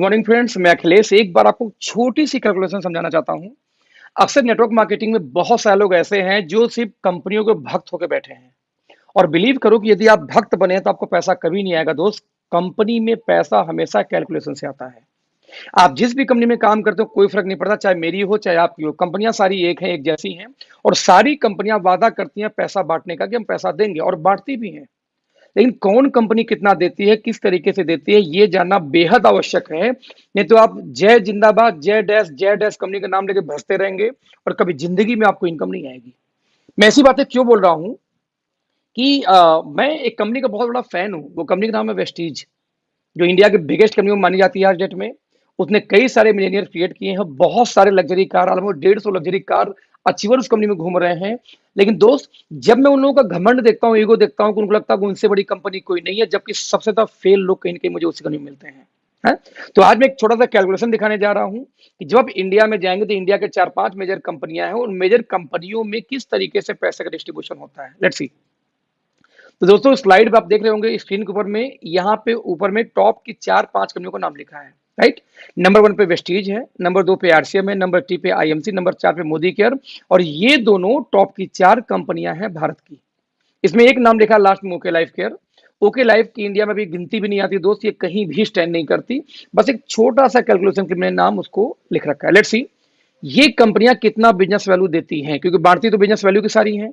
Morning friends, मैं अखिलेश एक बार आपको छोटी सी कैलकुलेशन समझाना चाहता हूँ। अक्सर नेटवर्क मार्केटिंग में बहुत सारे लोग ऐसे हैं जो सिर्फ कंपनियों के भक्त होकर बैठे हैं। और बिलीव करो कि यदि आप भक्त बने तो आपको पैसा कभी नहीं आएगा दोस्त। कंपनी में पैसा हमेशा कैलकुलेशन से आता है। आप जिस भी कंपनी में काम करते हो कोई फर्क नहीं पड़ता, चाहे मेरी हो चाहे आपकी हो, कंपनियां सारी एक हैं, एक जैसी हैं। और सारी कंपनियां वादा करती हैं पैसा बांटने का कि हम पैसा देंगे, और बांटती भी हैं। लेकिन कौन कंपनी कितना देती है, किस तरीके से देती है, ये जानना बेहद आवश्यक है। नहीं तो आप जय जिंदाबाद, जय डैश कंपनी का नाम लेके भजते रहेंगे और कभी जिंदगी में आपको इनकम नहीं आएगी। मैं ऐसी बातें क्यों बोल रहा हूं कि मैं एक कंपनी का बहुत बड़ा फैन हूं। वो कंपनी का नाम है वेस्टीज, जो इंडिया की बिगेस्ट कंपनी मानी जाती है आज डेट में। उसने कई सारे मिलियनियर क्रिएट किए हैं, बहुत सारे luxury car, almost 150 luxury car achiever उस कंपनी में घूम रहे हैं। लेकिन दोस्त, जब मैं उन लोगों का घमंड देखता हूँ, ईगो देखता हूँ, उनको लगता है कि उनसे बड़ी कंपनी कोई नहीं है, जबकि सबसे ज्यादा फेल लोग कहीं ना कहीं मुझे उसी कंपनी में मिलते हैं। है? तो आज मैं एक छोटा सा कैलकुलेशन दिखाने जा रहा हूँ कि जब आप इंडिया में जाएंगे तो इंडिया के 4-5 मेजर कंपनियां हैं, उन मेजर कंपनियों में किस तरीके से पैसे का डिस्ट्रीब्यूशन होता है। Let's see. तो दोस्तों, स्लाइड पे आप देख रहे होंगे स्क्रीन के ऊपर में, यहाँ पे ऊपर में टॉप की 4-5 कंपनियों का नाम लिखा है। राइट। नंबर 1 पे वेस्टीज है, नंबर 2 पे आरसीएम है, नंबर 3 पे आईएमसी, नंबर 4 पे मोदी केयर। और ये दोनों टॉप की 4 कंपनियां हैं भारत की। इसमें एक नाम लिखा लास्ट में, okay life care. Okay life की इंडिया में भी गिनती भी नहीं आती दोस्त, ये कहीं भी स्टैंड नहीं करती। बस एक छोटा सा कैलकुलेशन के मैंने नाम उसको लिख रखा है। लेट्स सी ये कंपनियां कितना बिजनेस वैल्यू देती हैं, क्योंकि भारतीय तो बिजनेस वैल्यू की सारी हैं।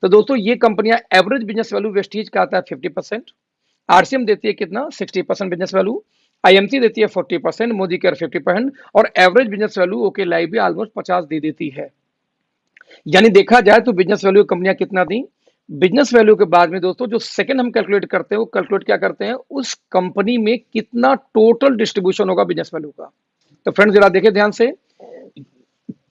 तो दोस्तों, ये कंपनियां एवरेज बिजनेस वैल्यू वेस्टीज का आता है 50%, आरसीएम देती है कितना 60% बिजनेस वैल्यू, आईएमसी देती है 40%, मोदी केयर 50%, और average business value okay life भी ऑलमोस्ट 50 दे देती है। यानी देखा जाए तो बिजनेस वैल्यू कंपनियां कितना दी। बिजनेस वैल्यू के बाद में दोस्तों जो सेकंड हम कैलकुलेट करते हैं, वो कैलकुलेट क्या करते हैं, उस कंपनी में कितना टोटल डिस्ट्रीब्यूशन होगा बिजनेस वैल्यू का। तो फ्रेंड्स, जरा देखिए ध्यान से।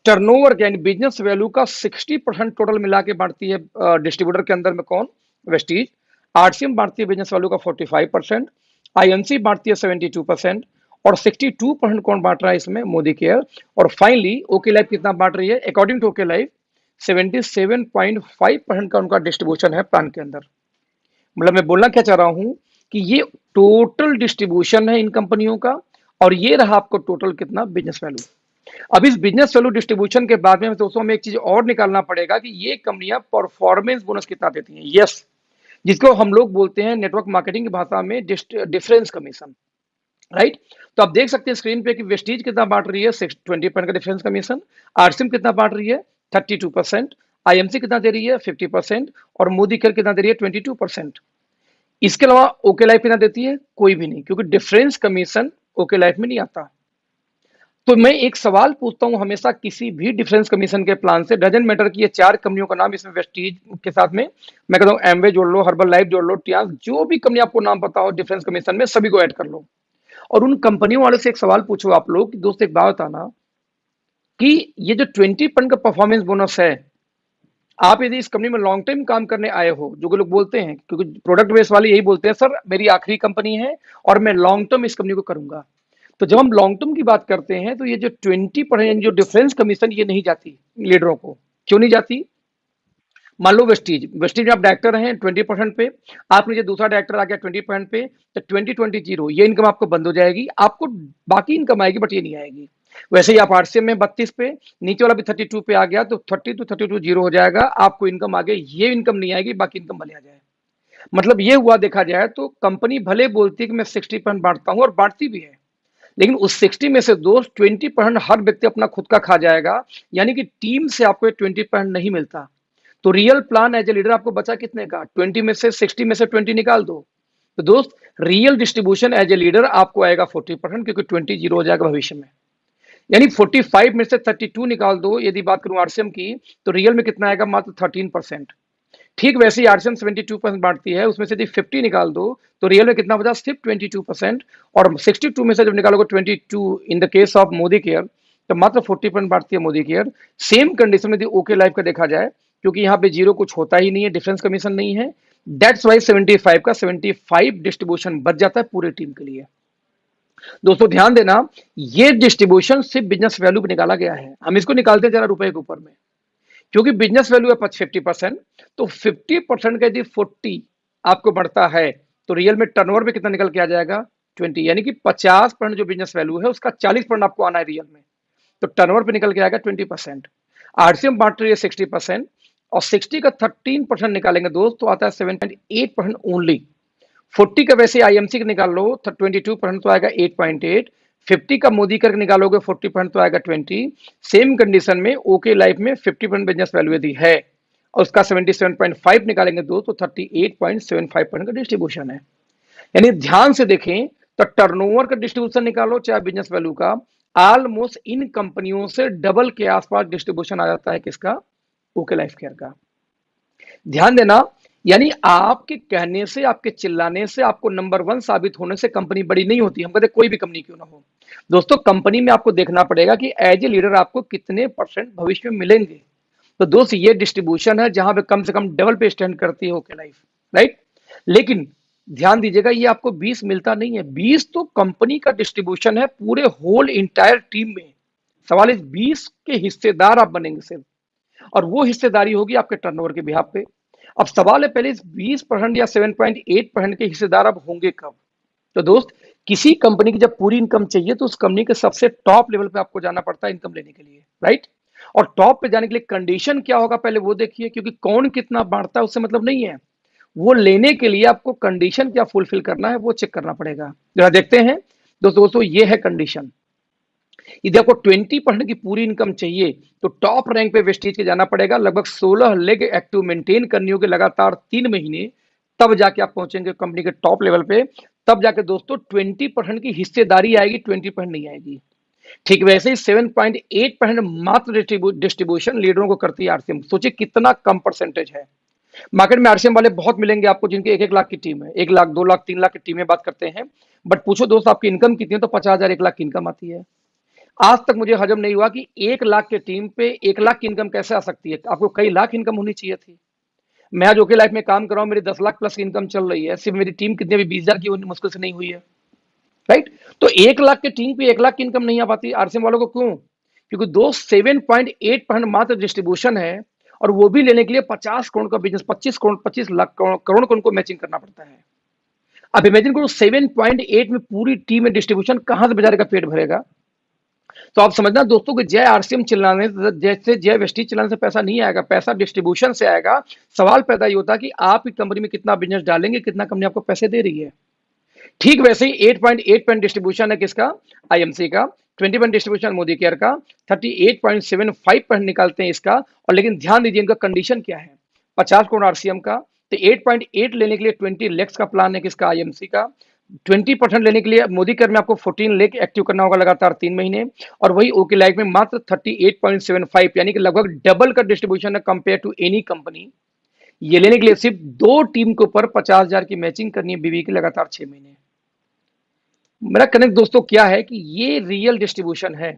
टर्नओवर यानी बिजनेस वैल्यू का 60% टोटल मिला के बांटती है डिस्ट्रीब्यूटर के अंदर में कौन, वेस्टीज। आरसीएम बांटती है बिजनेस वैल्यू का 45%, आईएनसी बांटती है 72%, और 62% कौन बांट रहा है इसमें, मोदी केयर। और फाइनली ओके लाइफ कितना बांट रही है, अकॉर्डिंग टू ओके लाइफ 77.5% का उनका डिस्ट्रीब्यूशन है प्लान के अंदर। मतलब मैं बोलना क्या चाह रहा हूं कि ये टोटल डिस्ट्रीब्यूशन है इन कंपनियों का, और ये रहा आपको टोटल कितना बिजनेस वैल्यू। अब इस बिजनेस वैल्यू डिस्ट्रीब्यूशन के बाद में दोस्तों हमें एक चीज और निकालना पड़ेगा कि ये कंपनियां परफॉर्मेंस बोनस कितना देती हैं। यस, जिसको हम लोग बोलते हैं नेटवर्क मार्केटिंग की भाषा में डिफरेंस कमीशन। राइट। तो आप देख सकते हैं स्क्रीन पे कि वेस्टीज कितना बांट रही है, 20% का डिफरेंस कमीशन। आरसीएम कितना बांट रही है, 32%। आईएमसी कितना दे रही है, 50%। और मोदी केयर कितना दे रही है, 22%। इसके अलावा ओके लाइफ कितना देती है, कोई भी नहीं, क्योंकि डिफरेंस कमीशन ओके लाइफ में नहीं आता। तो मैं एक सवाल पूछता हूं हमेशा किसी भी डिफरेंस कमीशन के प्लान से, डजेंट मैटर कि ये 4 कंपनियों का नाम इसमें वेस्टीज के साथ में, मैं कहता हूं एमवे जोड़ लो, हर्बल लाइफ जोड़ लो, टियास, जो भी कंपनी आपको नाम पता हो डिफरेंस कमीशन में, सभी को ऐड कर लो। और उन कंपनियों वाले से एक सवाल पूछो आप लोग कि दोस्त एक बात बताना कि ये जो 20% का परफॉर्मेंस बोनस है, आप यदि इस कंपनी में लॉन्ग टाइम काम करने आए हो, जो लोग बोलते हैं, क्योंकि प्रोडक्ट बेस वाले यही बोलते हैं, सर मेरी आखिरी कंपनी है और मैं लॉन्ग टर्म इस कंपनी को करूंगा। तो जब हम लॉन्ग टर्म की बात करते हैं तो ये जो 20% जो डिफरेंस कमीशन, ये नहीं जाती लीडरों को। क्यों नहीं जाती? मान लो वेस्टीज वेस्टीज में आप डायरेक्टर हैं 20% पे, आप नीचे दूसरा डायरेक्टर आ गया 20% पे, तो 20-20 ये इनकम आपको बंद हो जाएगी, आपको बाकी इनकम आएगी बट ये नहीं आएगी। वैसे ही आप आरसीएम में 32 पे, नीचे वाला भी 32 पे आ गया, तो 30 to 32 जीरो हो जाएगा, आपको इनकम आगे, ये इनकम नहीं आएगी, बाकी इनकम भले आ जाए। मतलब ये हुआ, देखा जाए तो कंपनी भले बोलती है कि मैं 60% बांटता हूं, और बांटती भी है, लेकिन उस 60 में से दोस्त 20% हर व्यक्ति अपना खुद का खा जाएगा। यानी कि टीम से आपको 20% नहीं मिलता। तो real plan as a leader आपको बचा कितने का, 20 में से 60 में से 20 निकाल दो। तो दोस्त, real distribution as a leader आपको आएगा 40%, क्योंकि 20 जीरो हो जाएगा भविष्य में। यानी 45 में से 32 निकाल दो, यदि बात करूं आरसीएम की, तो रियल में कितना आएगा, मात्र 13%। ठीक वैसे ही आरसीएम 72% बांटती है, उसमें से यदि 50 निकाल दो तो रियल में कितना बचा, सिर्फ 22%। और 62 में से जब निकालोगे 22 in the case of Modi care, तो मात्र 40% बांटती है मोदी केयर। सेम कंडीशन में यदि ओके लाइफ का देखा जाए, क्योंकि यहाँ पे जीरो कुछ होता ही नहीं है, डिफरेंस कमीशन नहीं है, दैट्स वाई 75 का 75 डिस्ट्रीब्यूशन बच जाता है पूरी टीम के लिए। दोस्तों ध्यान देना, ये डिस्ट्रीब्यूशन सिर्फ बिजनेस वैल्यू पे निकाला गया है, हम इसको निकालते हैं जरा रुपए के ऊपर में, क्योंकि बिजनेस वैल्यू है 50%। तो 50% का यदि 40 आपको बढ़ता है, तो रियल में टर्नओवर में कितना निकल के आ जाएगा, 20, यानी कि 50% जो बिजनेस वैल्यू है उसका 40% आपको आना है रियल में, तो टर्नओवर पे निकल के आएगा 20%। आरसीएम बांट रही है 60%, और 60 का 13% निकालेंगे दोस्त तो आता है 7.8% ओनली। 40 का वैसे आईएमसी का निकाल लो तो 22% तो आएगा 8.8। 50 का मोदी करके निकालोगे 40% तो आएगा 20। सेम कंडीशन में ओके लाइफ में 50% बिजनेस वैल्यू यदि है और उसका 77.5 निकालेंगे दोस्त तो 38.75% का डिस्ट्रीब्यूशन है। यानी ध्यान से देखें तो टर्नओवर का डिस्ट्रीब्यूशन निकालो चाहे बिजनेस वैल्यू का, ऑलमोस्ट इन कंपनियों से डबल के आसपास डिस्ट्रीब्यूशन आ जाता है किसका, ओके लाइफ केयर का। ध्यान देना, यानी आपके कहने से आपके चिल्लाने से आपको नंबर 1 साबित होने से कंपनी बड़ी नहीं होती। हम कहते कोई भी कंपनी क्यों ना हो दोस्तों, कंपनी में आपको देखना पड़ेगा कि एज ए लीडर आपको कितने % भविष्य में मिलेंगे। तो दोस्त ये डिस्ट्रीब्यूशन है जहां पे कम से कम डबल पे स्टैंड करती है ओके लाइफ, राइट। लेकिन ध्यान दीजिएगा ये आपको 20 मिलता नहीं है, 20 तो कंपनी का डिस्ट्रीब्यूशन है पूरे होल इंटायर टीम में। सवाल इस 20 के हिस्सेदार आप बनेंगे सिर्फ, और वो हिस्सेदारी होगी आपके टर्नओवर के बिहाफ पे। अब सवाल है पहले इस 20% या 7.8% के हिस्सेदार अब होंगे कब। तो दोस्त किसी कंपनी की जब पूरी इनकम चाहिए तो उस कंपनी के सबसे टॉप लेवल पे आपको जाना पड़ता है इनकम लेने के लिए, राइट। और टॉप पे जाने के लिए कंडीशन क्या होगा पहले वो देखिए, क्योंकि कौन कितना बांटता है उससे मतलब नहीं है, वो लेने के लिए आपको कंडीशन क्या फुलफिल करना है वो चेक करना पड़ेगा। जरा देखते हैं दोस्तों, ये है कंडीशन। यदि आपको 20% की पूरी इनकम चाहिए तो टॉप रैंक पे वेस्टीज के जाना पड़ेगा, लगभग 16 लेग एक्टिव मेंटेन करनी होगी लगातार 3 महीने, तब जाके आप पहुंचेंगे कंपनी के टॉप लेवल पे। तब जाके दोस्तों 20% की हिस्सेदारी आएगी, 20% नहीं आएगी। ठीक वैसे ही 7.8% मात्र डिस्ट्रीब्यूशन लीडरों को करती है आरसीएम। सोचिए कितना कम परसेंटेज है। मार्केट में आरसीएम वाले बहुत मिलेंगे आपको जिनके 1-1 लाख की टीम है, 1 लाख 2 लाख 3 लाख की टीमें बात करते हैं, बट पूछो दोस्त आपकी इनकम कितनी है तो 50,000 1 लाख की इनकम आती है। आज तक मुझे हजम नहीं हुआ कि 1 लाख के टीम पे 1 लाख की इनकम कैसे आ सकती है। आपको कई लाख इनकम होनी चाहिए थी। मैं आज ओके लाइफ में काम कर रहा हूं, मेरी 10 लाख प्लस की इनकम चल रही है, सिर्फ मेरी टीम कितने भी 20,000 की मुश्किल से नहीं हुई है, राइट। तो 1 लाख के टीम पे 1 लाख की इनकम नहीं आ पाती आरसीएम वालों को, क्यों? क्योंकि दोस्त 7.8% मात्र डिस्ट्रीब्यूशन है, और वो भी लेने के लिए 50 करोड़ का बिजनेस, 25 करोड़ 25 लाख करोड़ को उनको मैचिंग करना पड़ता है। अब इमेजिन करो 7.8 में पूरी टीम में डिस्ट्रीब्यूशन कहां से बेचारे का पेट भरेगा। तो आप समझना दोस्तों कि जय आरसीएम चिल्लाने जैसे जय वेस्टीज चिल्लाने से पैसा नहीं आएगा, पैसा डिस्ट्रीब्यूशन से आएगा। सवाल पैदा ये होता है कि आप की कंपनी में कितना बिजनेस डालेंगे, कितना कंपनी आपको पैसे दे रही है। ठीक वैसे ही 8.8% डिस्ट्रीब्यूशन है किसका, आईएमसी का, 20% डिस्ट्रीब्यूशन मोदी केयर का, 38.75% निकालते हैं इसका। और लेकिन ध्यान दीजिए इनका कंडीशन क्या है, 50 करोड़ आरसीएम का, तो 8.8 लेने के लिए 20 लाख का प्लान है किसका, आईएमसी का। 20% लेने के लिए मोदी केयर में आपको 14 लाख एक्टिव करना होगा लगातार 3 महीने, और वही ओके लाइफ में मात्र 38.75, यानी कि लगभग डबल का डिस्ट्रीब्यूशन है कंपेयर टू एनी कंपनी। ये लेने के लिए सिर्फ 2 टीम के ऊपर 50,000 की मैचिंग करनी है बीवी की लगातार 6 महीने। मेरा कनेक्ट दोस्तों क्या है कि ये रियल डिस्ट्रीब्यूशन है।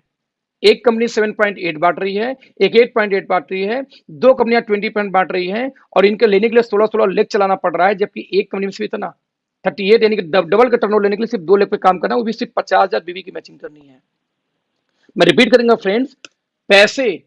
एक कंपनी 7.8 बांट रही है, एक 8.8 बांट रही है, 2 कंपनियां 20% बांट रही हैं, और इनके लेने के लिए 16 लेग चलाना पड़ रहा है, जबकि एक कंपनी में सिर्फ इतना 38, यानी कि डबल का टर्नओवर लेने के लिए सिर्फ 2 लेग पे काम करना है, वो भी सिर्फ 50,000 बीवी की मैचिंग करनी है। मैं रिपीट करूंगा फ्रेंड्स, पैसे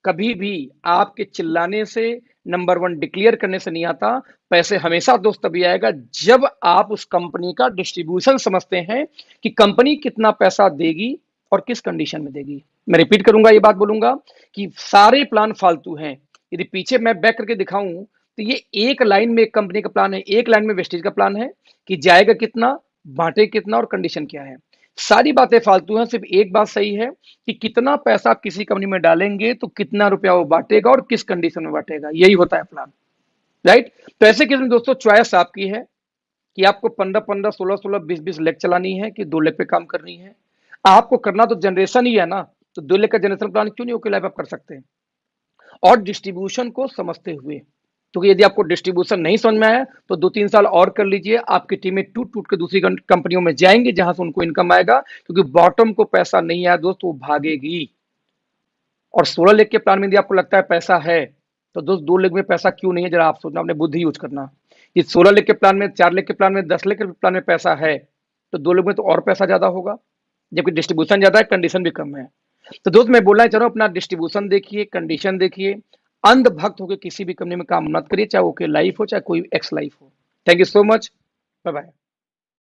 कभी भी आपके चिल्लाने से, नंबर 1 डिक्लेयर करने से नहीं आता। पैसे हमेशा दोस्त तभी आएगा जब आप उस कंपनी का डिस्ट्रीब्यूशन समझते हैं कि कंपनी कितना पैसा देगी और किस कंडीशन में देगी। मैं रिपीट करूंगा, ये बात बोलूंगा कि सारे प्लान फालतू हैं। यदि पीछे मैं बैक करके दिखाऊं तो ये एक लाइन में एक कंपनी का प्लान है, एक लाइन में वेस्टेज का प्लान है कि जाएगा कितना, बांटे कितना और कंडीशन क्या है। सारी बातें फालतू हैं, सिर्फ एक बात सही है कि कितना पैसा आप किसी कंपनी में डालेंगे तो कितना रुपया वो बांटेगा और किस कंडीशन में बांटेगा, यही होता है प्लान, राइट। तो ऐसे केस में दोस्तों चॉइस आपकी है कि आपको 15-15, 16-16, 20-20 लेग चलानी है कि 2 लेग पे काम करनी है। आपको करना तो जनरेशन ही है ना, तो 2 लेग का जनरेशन प्लान क्यों नहीं ओके लाइफ आप कर सकते हैं, और डिस्ट्रीब्यूशन को समझते हुए। तो यदि आपको डिस्ट्रीब्यूशन नहीं समझ में आया तो 2-3 साल और कर लीजिए, आपकी टीमें टूट टूट के दूसरी कंपनियों में जाएंगी जहां से उनको इनकम आएगा, क्योंकि बॉटम को पैसा नहीं आया दोस्त वो भागेगी। और 16 लेग के प्लान में यदि आपको लगता है पैसा है तो दोस्त 2 लेग में पैसा क्यों नहीं है, जरा आप सोचना, अपने बुद्धि यूज करना। ये 16 लेग के प्लान में, 4 लेग के प्लान में, 10 लेग के प्लान में पैसा है तो 2 लेग में तो और पैसा ज्यादा होगा, जबकि डिस्ट्रीब्यूशन ज्यादा है, कंडीशन भी कम है। तो दोस्त मैं बोलना चाह रहा हूं अपना डिस्ट्रीब्यूशन देखिए, कंडीशन देखिए, अंधभक्त होकर किसी भी कंपनी में काम मत करिए, चाहे ओके लाइफ हो चाहे कोई एक्स लाइफ हो। Thank you so much, bye bye.